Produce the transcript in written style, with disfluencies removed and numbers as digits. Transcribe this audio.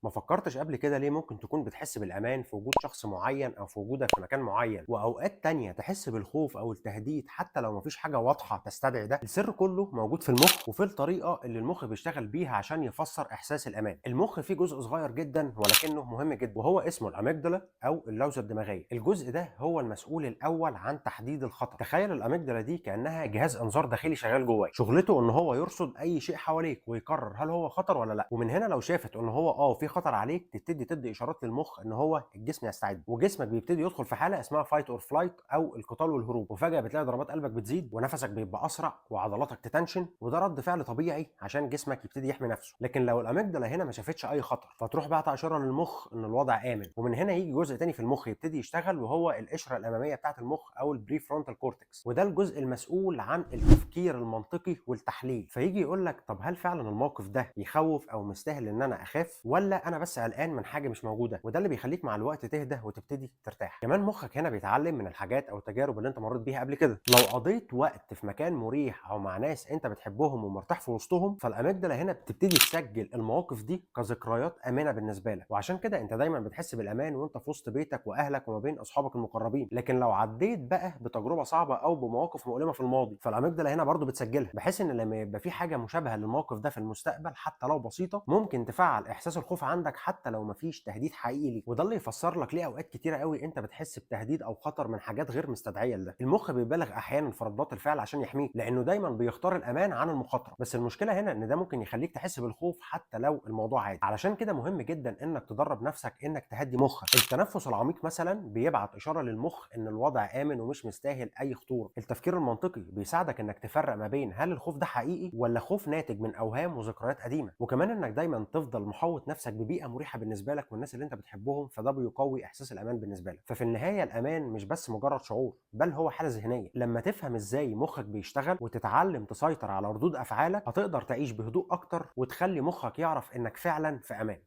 ما فكرتش قبل كده ليه ممكن تكون بتحس بالأمان في وجود شخص معين أو في وجودك في مكان معين، وأوقات تانية تحس بالخوف أو التهديد حتى لو مفيش حاجة واضحة تستدعي ده؟ السر كله موجود في المخ وفي الطريقة اللي المخ بيشتغل بيها عشان يفسر إحساس الأمان. المخ فيه جزء صغير جدا ولكنه مهم جدا، وهو اسمه الأميجدلا أو اللوزة الدماغية. الجزء ده هو المسؤول الأول عن تحديد الخطر. تخيل الأميجدلا دي كأنها جهاز إنذار داخلي شغال جواك، شغلته إن هو يرصد أي شيء حواليك ويقرر هل هو خطر ولا لا. ومن هنا لو شافت إن هو في خطر عليك تبتدي تدي اشارات للمخ ان هو الجسم يستعد، وجسمك بيبتدي يدخل في حاله اسمها فايت اور فلايت او القتال والهروب. وفجاه بتلاقي ضربات قلبك بتزيد ونفسك بيبقى اسرع وعضلاتك تتنشن، وده رد فعل طبيعي عشان جسمك يبتدي يحمي نفسه. لكن لو الاميجدلا هنا ما شافتش اي خطر فتروح بعت اشاره للمخ ان الوضع امن. ومن هنا يجي جزء تاني في المخ يبتدي يشتغل، وهو القشره الاماميه بتاعه المخ او البري فرونتال كورتكس، وده الجزء المسؤول عن التفكير المنطقي والتحليل. فيجي يقول لك طب هل فعلا الموقف ده يخوف او مستاهل ان انا اخاف، ولا انا بس قلقان من حاجه مش موجوده؟ وده اللي بيخليك مع الوقت تهدى وتبتدي ترتاح. كمان مخك هنا بيتعلم من الحاجات او التجارب اللي انت مريت بيها قبل كده. لو قضيت وقت في مكان مريح او مع ناس انت بتحبهم ومرتاح في وسطهم، فالاميجدلا هنا بتبتدي تسجل المواقف دي كذكريات امنه بالنسبه لك. وعشان كده انت دايما بتحس بالامان وانت في وسط بيتك واهلك وما بين اصحابك المقربين. لكن لو عديت بقى بتجربه صعبه او بمواقف مؤلمه في الماضي، فالاميجدلا هنا برضو بتسجلها، بحيث ان لما يبقى في حاجه مشابهه للموقف ده في المستقبل حتى لو بسيطه، ممكن تفعل احساس الخوف عندك حتى لو مفيش تهديد حقيقي ليك. وده اللي يفسر لك ليه اوقات كتيره قوي انت بتحس بتهديد او خطر من حاجات غير مستدعيه لده. المخ بيبالغ احيانا في ردات الفعل عشان يحميك، لانه دايما بيختار الامان عن المخاطره. بس المشكله هنا ان ده ممكن يخليك تحس بالخوف حتى لو الموضوع عادي. علشان كده مهم جدا انك تدرب نفسك انك تهدي مخك. التنفس العميق مثلا بيبعت اشاره للمخ ان الوضع امن ومش مستاهل اي خطوره. التفكير المنطقي بيساعدك انك تفرق ما بين هل الخوف ده حقيقي ولا خوف ناتج من اوهام وذكريات قديمه. وكمان انك دايما تفضل محوط نفسك ببيئه مريحه بالنسبه لك والناس اللي انت بتحبهم، فده بيقوي احساس الامان بالنسبه لك. ففي النهايه الامان مش بس مجرد شعور، بل هو حاله ذهنيه. لما تفهم ازاي مخك بيشتغل وتتعلم تسيطر على ردود افعالك، هتقدر تعيش بهدوء اكتر وتخلي مخك يعرف انك فعلا في امان.